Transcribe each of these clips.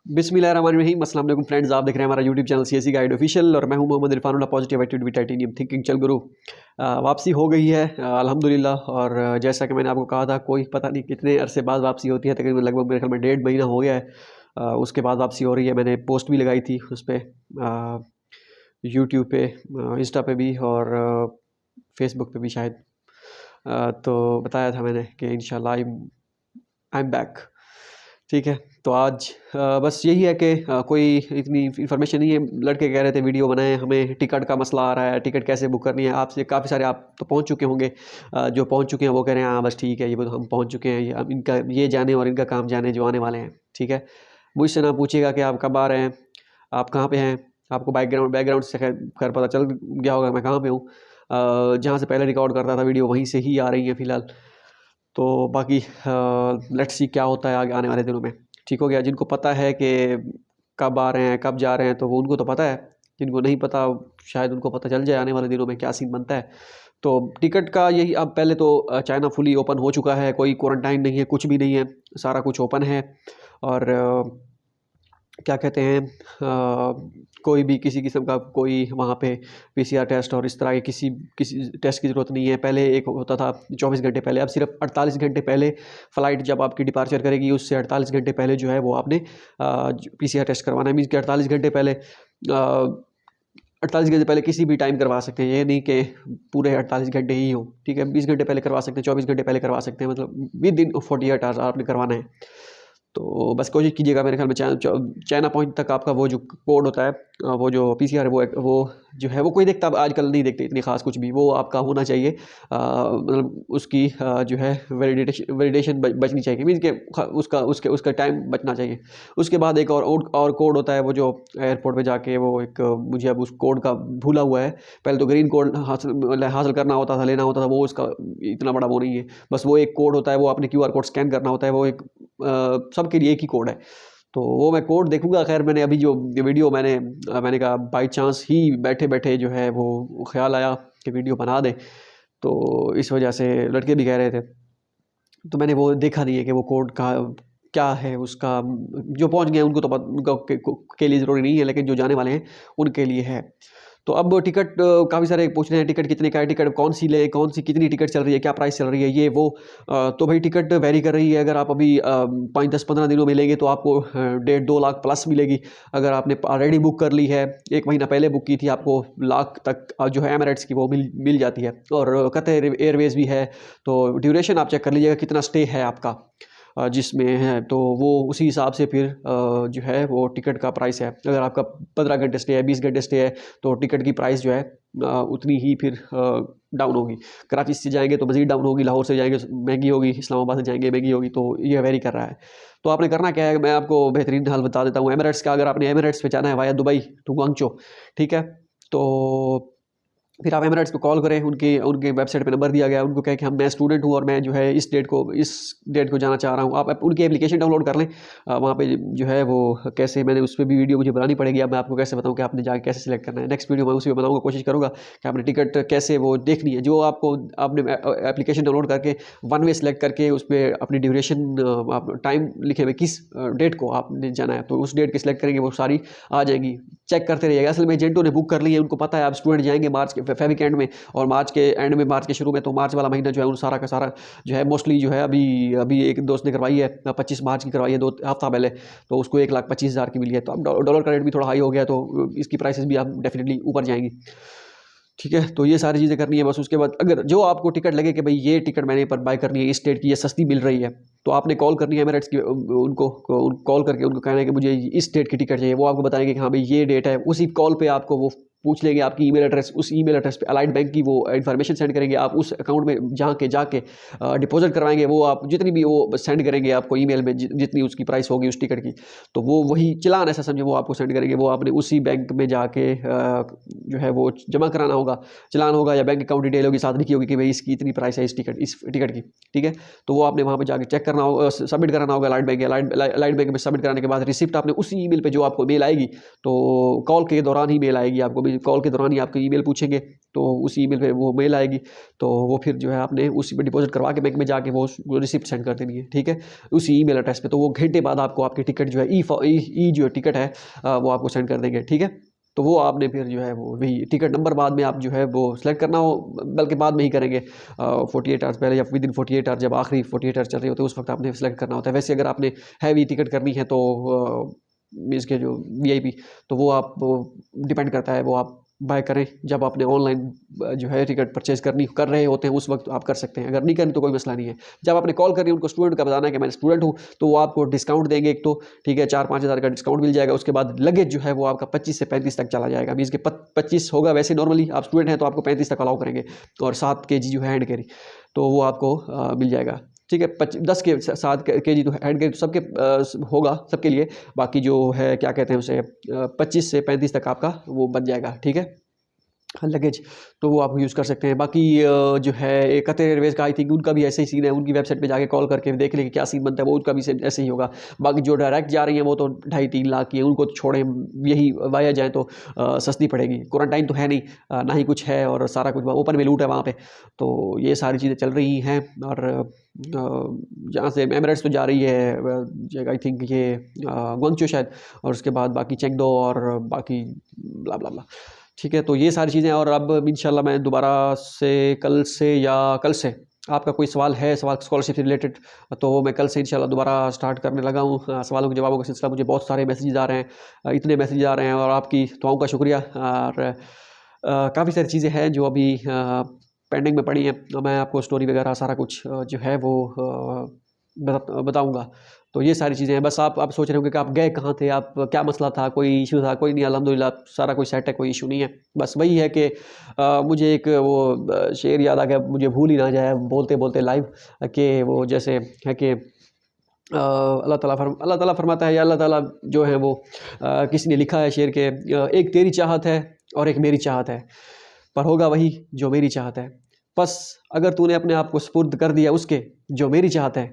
बिस्मिल्लाहिर्रहमानिर्रहीम। अस्सलाम वालेकुम फ्रेंड्स, आप देख रहे हैं हमारा YouTube channel CSE guide official और मैं हूं Mohammad Irfanullah, positive attitude titanium thinking चल गुरु। वापसी हो गई है अल्हम्दुलिल्लाह। और जैसा कि मैंने आपको कहा था, कोई पता नहीं कितने अरसे बाद वापसी होती है, तकरीबन लगभग मेरे ख्याल में 1.5 महीना हो गया है। उसके बाद वापसी हो रही है। मैंने पोस्ट भी लगाई थी उस पर, यूट्यूब पे, इंस्टा पे भी और फेसबुक पे भी शायद। तो बताया था मैंने कि इंशाल्लाह आई एम बैक। ठीक है, तो आज बस यही है कि कोई इतनी इन्फॉर्मेशन नहीं है। लड़के कह रहे थे वीडियो बनाएं, हमें टिकट का मसला आ रहा है, टिकट कैसे बुक करनी है। आपसे काफ़ी सारे आप तो पहुंच चुके होंगे, जो पहुंच चुके हैं वो कह रहे हैं हाँ बस ठीक है, ये हम पहुंच चुके हैं, अब इनका ये जाने और इनका काम जाने जो आने वाले हैं। ठीक है, मुझसे ना पूछिएगा कि आप कब आ रहे हैं, आप कहाँ पे हैं। आपको बैकग्राउंड से खैर पता चल गया होगा मैं कहाँ पे हूँ। जहाँ से पहले रिकॉर्ड करता था वीडियो, वहीं से ही आ रही है फ़िलहाल। तो बाकी लेट्स सी क्या होता है आगे आने वाले दिनों में। ठीक हो गया। जिनको पता है कि कब आ रहे हैं कब जा रहे हैं तो वो उनको तो पता है, जिनको नहीं पता शायद उनको पता चल जाए आने वाले दिनों में क्या सीन बनता है। तो टिकट का यही, अब पहले तो चाइना फुली ओपन हो चुका है, कोई क्वारंटाइन नहीं है, कुछ भी नहीं है, सारा कुछ ओपन है। और क्या कहते हैं, कोई भी किसी किस्म का कोई वहाँ पे पीसीआर टेस्ट और इस तरह के किसी टेस्ट की ज़रूरत नहीं है। पहले एक होता था 24 घंटे पहले, अब सिर्फ 48 घंटे पहले फ़्लाइट जब आपकी डिपार्चर करेगी उससे 48 घंटे पहले जो है वो आपने पीसीआर टेस्ट करवाना है। मीन्स कि 48 घंटे पहले, 48 घंटे पहले किसी भी टाइम करवा सकते हैं, ये नहीं कि पूरे 48 घंटे ही हो। ठीक है, 20 घंटे पहले करवा सकते हैं, 24 घंटे पहले करवा सकते हैं, मतलब विद इन 48 आवर्स आपने करवाना है। तो बस कोशिश कीजिएगा, मेरे ख्याल में चाइना पॉइंट तक आपका वो जो कोड होता है, वो जो पीसीआर है वो जो है वो कोई देखता, अब आजकल नहीं देखते इतनी खास कुछ भी, वो आपका होना चाहिए। मतलब उसकी जो है वैलिडेशन बचनी चाहिए, मीन्स कि उसका टाइम बचना चाहिए। उसके बाद एक और कोड होता है, वो जो एयरपोर्ट पे जाके वो एक, मुझे अब उस कोड का भूला हुआ है। पहले तो ग्रीन कोड हासिल करना होता था, लेना होता था, वो उसका इतना बड़ा वो नहीं है। बस वो एक कोड होता है, वो आपने क्यूआर कोड स्कैन करना होता है, वो एक सबके लिए एक ही कोड है। तो वो मैं कोड देखूंगा। खैर मैंने अभी जो वीडियो मैंने कहा बाई चांस ही बैठे बैठे जो है वो ख्याल आया कि वीडियो बना दे, तो इस वजह से लड़के भी कह रहे थे, तो मैंने वो देखा नहीं है कि वो कोड का क्या है उसका। जो पहुंच गए उनको तो उनका के लिए ज़रूरी नहीं है, लेकिन जो जाने वाले हैं उनके लिए है। तो अब टिकट, काफ़ी सारे पूछ रहे हैं टिकट कितने का है, टिकट कौन सी ले, कौन सी कितनी टिकट चल रही है, क्या प्राइस चल रही है, ये वो। तो भाई टिकट वेरी कर रही है। अगर आप अभी 5-10-15 दिनों में लेंगे तो आपको 1.5-2 लाख प्लस मिलेगी। अगर आपने ऑलरेडी बुक कर ली है, 1 महीना पहले बुक की थी, आपको लाख तक जो है एमिरेट्स की वो मिल जाती है। और कतर एयरवेज़ भी है। तो ड्यूरेशन आप चेक कर लीजिएगा कितना स्टे है आपका जिसमें है, तो वो उसी हिसाब से फिर जो है वो टिकट का प्राइस है। अगर आपका 15 घंटे स्टे है, 20 घंटे स्टे है, तो टिकट की प्राइस जो है उतनी ही फिर डाउन होगी। कराची से जाएंगे तो मज़ीद डाउन होगी, लाहौर से जाएंगे महंगी होगी, इस्लामाबाद से जाएंगे महंगी होगी। तो ये वेरी कर रहा है। तो आपने करना क्या है, मैं आपको बेहतरीन हाल बता देता हूँ एमिरेट्स का। अगर आपने एमिरेट्स पे जाना है वाया दुबई टू ग्वांगचो, ठीक है, तो फिर आप एमिरेट्स को कॉल करें। उनके वेबसाइट पे नंबर दिया गया है, उनको कहें कि मैं स्टूडेंट हूँ और मैं जो है इस डेट को जाना चाह रहा हूँ। आप उनकी एप्लीकेशन डाउनलोड कर लें। वहाँ पे जो है वो कैसे, मैंने उस पर भी वीडियो मुझे बनानी पड़ेगी। अब मैं आपको कैसे बताऊँ कि आपने जाके कैसे सिलेक्ट करना है, नेक्स्ट वीडियो मैं उसी में बनाऊँगा। कोशिश करूँगा कि आपने टिकट कैसे वो देखनी है, जो आपने एप्लीकेशन डाउनलोड करके वन वे सेलेक्ट करके उस पर अपनी ड्यूरेशन, टाइम लिखे हुए किस डेट को आपने जाना है, तो उस डेट की सिलेक्ट करेंगे, वो सारी आ जाएगी। चेक करते रहिएगा। असल में एजेंटों ने बुक कर ली है, उनको पता है आप स्टूडेंट जाएंगे मार्च के फेब एंड में, और मार्च के एंड में, मार्च के शुरू में। तो मार्च वाला महीना जो है उन सारा का सारा जो है मोस्टली जो है अभी एक दोस्त ने करवाई है, 25 मार्च की करवाई है, 2 हफ्ता पहले, तो उसको 1,25,000 की मिली है। तो अब डॉलर का रेट भी थोड़ा हाई हो गया, तो इसकी प्राइसेस भी आप डेफिनेटली ऊपर जाएंगी। ठीक है, तो ये सारी चीज़ें करनी है बस। उसके बाद अगर जो आपको टिकट लगे कि भाई ये टिकट मैंने पर बाय करनी है, इस स्टेट की ये सस्ती मिल रही है, तो आपने कॉल करनी है एमिरेट्स की, उनको कॉल करके उनको कहना है कि मुझे इस स्टेट की टिकट चाहिए। वो आपको बताएंगे कि हाँ भाई ये डेट है। उसी कॉल पे आपको वो पूछ लेंगे आपकी ईमेल एड्रेस, उस ईमेल एड्रेस पे अलाइड बैंक की वो इन्फॉर्मेशन सेंड करेंगे। आप उस अकाउंट में जाके डिपॉजिट करवाएंगे। वो आप जितनी भी वो सेंड करेंगे आपको ईमेल में, जितनी उसकी प्राइस होगी उस टिकट की, तो वो वही चालान ऐसा समझे वो आपको सेंड करेंगे। वो आपने उसी बैंक में जाके जो है वो जमा कराना होगा। चालान होगा या बैंक अकाउंट डिटेल होगी साथ लिखी होगी कि भाई इसकी इतनी प्राइस है इस टिकट की। ठीक है, तो वो आपने वहाँ पे जाके चेक करना होगा, सबमिट कराना होगा अलाइड बैंक में। सबमिट कराने के बाद रिसिप्ट आपने उसी ईमेल पे जो आपको मेल आएगी, तो कॉल के दौरान ही मेल आएगी आपको, कॉल के दौरान ही आपको ईमेल पूछेंगे, तो उस ईमेल पे वो मेल आएगी, तो वो फिर जो है आपने उसी पे डिपॉजिट करवा के बैंक में जाके वो रिसिप्ट सेंड कर देनी है, ठीक है, उसी ईमेल एड्रेस पे। तो वो घंटे बाद आपको आपकी टिकट जो है ई जो टिकट है वो आपको सेंड कर देंगे, ठीक है। तो वो आपने फिर जो है वो वही टिकट नंबर बाद में आप जो है वो सेलेक्ट करना हो, बल्कि बाद में ही करेंगे 48 आवर्स पहले या विद इन 48 आवर्स, जब आखिरी 48 आवर्स चल रहे होते हैं उस वक्त आपने सेलेक्ट करना होता है। वैसे अगर आपने हैवी टिकट करनी है तो मीन्स के जो वीआईपी, तो वो आप डिपेंड करता है, वो आप बाय करें जब आपने ऑनलाइन जो है टिकट परचेज कर रहे होते हैं उस वक्त आप कर सकते हैं, अगर नहीं करें तो कोई मसला नहीं है। जब आपने कॉल करनी है उनको स्टूडेंट का बताना है कि मैं स्टूडेंट हूँ, तो वो आपको डिस्काउंट देंगे एक तो, ठीक है, 4-5 हज़ार का डिस्काउंट मिल जाएगा। उसके बाद लगेज जो है वो आपका 25 से 35 तक चला जाएगा, मीन्स के 25 होगा वैसे नॉर्मली, आप स्टूडेंट हैं तो आपको 35 तक अलाउ करेंगे, और 7 kg जो है हैंड कैरी, तो वो आपको मिल जाएगा, ठीक है। 10 के 7 kg तो हैंड कैरी तो सबके होगा सबके लिए, बाकी जो है क्या कहते हैं उसे 25 से 35 तक आपका वो बन जाएगा, ठीक है, लगेज, तो वो आप यूज़ कर सकते हैं। बाकी जो है कतर एयरवेज़ का आई थिंक उनका भी ऐसे ही सीन है, उनकी वेबसाइट पे जाके कॉल करके देख लेंगे क्या सीन बनता है, वो उनका भी ऐसे ही होगा। बाकी जो डायरेक्ट जा रही हैं वो तो 2.5-3 लाख की है, उनको तो छोड़ें, यही वाया जाए तो सस्ती पड़ेगी। क्वारंटाइन तो है नहीं, ना ही कुछ है, और सारा कुछ ओपन में लूट है वहाँ पे, तो ये सारी चीज़ें चल रही हैं। और जहाँ से एमिरेट्स तो जा रही है आई थिंक ये ग्वांगचो शायद, और उसके बाद बाकी चेंगडो और बाकी ब्ला ब्ला ब्ला, ठीक है। तो ये सारी चीज़ें, और अब इंशाल्लाह मैं दोबारा से कल से आपका कोई सवाल है, सवाल स्कॉलरशिप से रिलेटेड, तो मैं कल से इंशाल्लाह दोबारा स्टार्ट करने लगा हूँ। सवालों के जवाबों का सिलसिला, मुझे बहुत सारे मैसेजेस आ रहे हैं, इतने मैसेजेस आ रहे हैं, और आपकी दुआओं का शुक्रिया। और काफ़ी सारी चीज़ें हैं जो अभी पेंडिंग में पड़ी हैं, तो मैं आपको स्टोरी वगैरह सारा कुछ जो है वो बताऊँगा। तो ये सारी चीज़ें हैं। बस आप सोच रहे होंगे कि आप गए कहाँ थे, आप क्या मसला था, कोई इश्यू था, कोई नहीं, अल्हम्दुलिल्लाह सारा कुछ सेट है, कोई इश्यू नहीं है। बस वही है कि मुझे एक वो शेर याद आ गया, मुझे भूल ही ना जाए बोलते-बोलते लाइव, कि वो जैसे है कि अल्लाह ताला फरमाता है, या अल्लाह ताला जो है वो किसी ने लिखा है शेर के, एक तेरी चाहत है और एक मेरी चाहत है, पर होगा वही जो मेरी चाहत है। बस अगर तूने अपने आप को सुपुर्द कर दिया उसके जो मेरी चाहत है,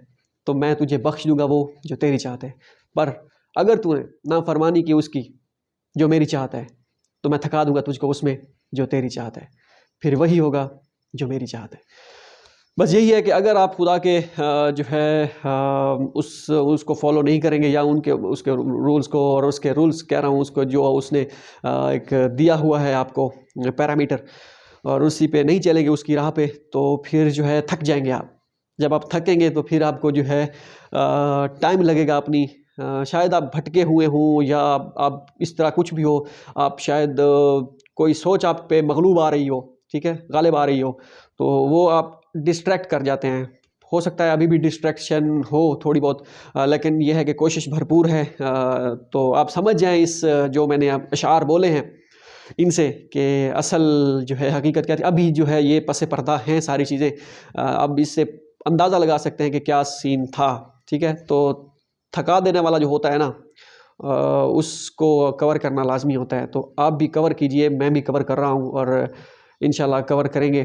तो मैं तुझे बख्श दूंगा वो जो तेरी चाहत है। पर अगर तूने नाफरमानी की उसकी जो मेरी चाहत है, तो मैं थका दूंगा तुझको उसमें जो तेरी चाहत है, फिर वही होगा जो मेरी चाहत है। बस यही है कि अगर आप खुदा के जो है उसको फॉलो नहीं करेंगे, या उसके रूल्स को, और उसके रूल्स कह रहा हूँ उसको जो उसने एक दिया हुआ है आपको पैरामीटर, और उसी पे नहीं चलेंगे उसकी राह पे, तो फिर जो है थक जाएंगे आप। जब आप थकेंगे तो फिर आपको जो है टाइम लगेगा अपनी, शायद आप भटके हुए हों, या आप इस तरह कुछ भी हो, आप शायद कोई सोच आप पे मगलूब आ रही हो, ठीक है, गालिब आ रही हो, तो वो आप डिस्ट्रैक्ट कर जाते हैं। हो सकता है अभी भी डिस्ट्रैक्शन हो थोड़ी बहुत, लेकिन यह है कि कोशिश भरपूर है। तो आप समझ जाएं इस जो मैंने अशार बोले हैं इनसे, कि असल जो है हकीकत क्या थी। अभी जो है ये पसे पर्दा हैं सारी चीज़ें, अब इससे अंदाज़ा लगा सकते हैं कि क्या सीन था, ठीक है। तो थका देने वाला जो होता है ना, उसको कवर करना लाजमी होता है। तो आप भी कवर कीजिए, मैं भी कवर कर रहा हूँ, और इंशाल्लाह कवर करेंगे।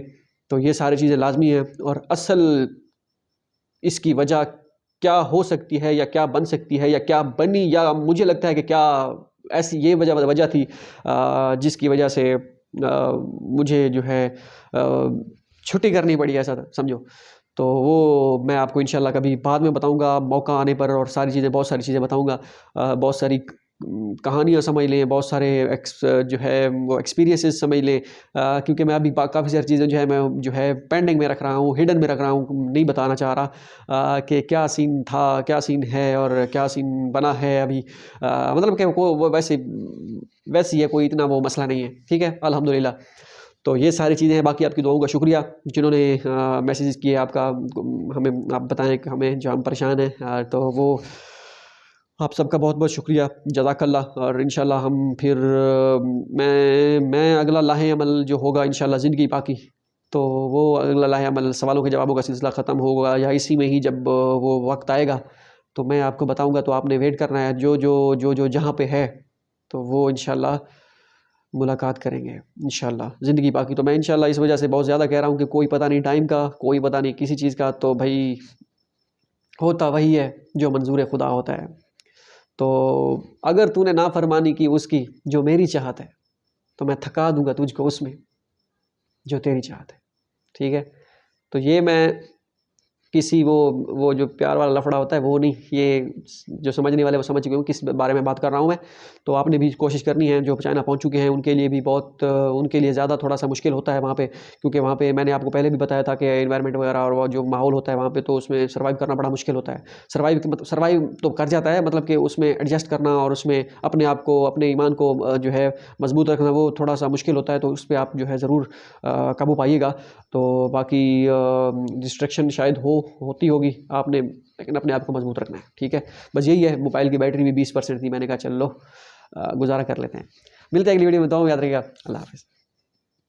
तो ये सारी चीज़ें लाजमी हैं, और असल इसकी वजह क्या हो सकती है, या क्या बन सकती है, या क्या बनी, या मुझे लगता है कि क्या ऐसी ये वजह थी जिसकी वजह से मुझे जो है छुट्टी करनी पड़ी, ऐसा समझो। तो वो मैं आपको इंशाल्लाह कभी बाद में बताऊंगा मौका आने पर, और सारी चीज़ें, बहुत सारी चीज़ें बताऊंगा। बहुत सारी कहानियाँ समझ लें, बहुत सारे जो है वो एक्सपीरियंसेस समझ लें, क्योंकि मैं अभी काफ़ी सारी चीज़ें जो है मैं जो है पेंडिंग में रख रहा हूँ, हिडन में रख रहा हूँ, नहीं बताना चाह रहा कि क्या सीन था, क्या सीन है, और क्या सीन बना है अभी। मतलब कि वो वैसी है, कोई इतना वो मसला नहीं है, ठीक है, अल्हम्दुलिल्लाह। तो ये सारी चीज़ें हैं। बाकी आपकी दुआओं का शुक्रिया, जिन्होंने मैसेजेस किए, आपका हमें आप बताएं कि हमें जो हम परेशान हैं, तो वो आप सबका बहुत बहुत शुक्रिया, जज़ाकल्लाह। और इंशाल्लाह हम फिर मैं अगला लाहे अमल जो होगा इंशाल्लाह ज़िंदगी बाकी, तो वो अगला लाहे अमल सवालों के जवाबों का सिलसिला ख़त्म होगा, या इसी में ही जब वो वक्त आएगा तो मैं आपको बताऊंगा। तो आपने वेट करना है, जो जहाँ पे है, तो वो इंशाल्लाह मुलाकात करेंगे इंशाल्लाह ज़िंदगी बाकी। तो मैं इंशाल्लाह इस वजह से बहुत ज़्यादा कह रहा हूँ कि कोई पता नहीं टाइम का, कोई पता नहीं किसी चीज़ का, तो भाई होता वही है जो मंजूर खुदा होता है। तो अगर तूने नाफरमानी की उसकी जो मेरी चाहत है, तो मैं थका दूंगा तुझको उसमें जो तेरी चाहत है। ठीक है, तो ये मैं किसी वो जो प्यार वाला लफड़ा होता है वो नहीं, ये जो समझने वाले वो समझ गए हो किस बारे में बात कर रहा हूँ मैं। तो आपने भी कोशिश करनी है, जो चाइना पहुँच चुके हैं उनके लिए भी बहुत उनके लिए ज़्यादा थोड़ा सा मुश्किल होता है वहाँ पे, क्योंकि वहाँ पे मैंने आपको पहले भी बताया था कि एनवायरनमेंट वगैरह और वो जो माहौल होता है वहाँ पे, तो उसमें सर्वाइव करना बड़ा मुश्किल होता है। सर्वाइव तो कर जाता है, मतलब कि उसमें एडजस्ट करना और उसमें अपने आप को, अपने ईमान को जो है मजबूत रखना, वो थोड़ा सा मुश्किल होता है। तो उस पर आप जो है ज़रूर काबू पाइएगा। तो बाकी डिस्ट्रैक्शन शायद होती होगी आपने, लेकिन अपने आप को मजबूत रखना है। ठीक है, बस यही है। मोबाइल की बैटरी भी 20% थी, मैंने कहा चल लो गुजारा कर लेते हैं। मिलते हैं अगली वीडियो में, बताऊँ, याद रखिएगा। अल्लाह हाफिज़।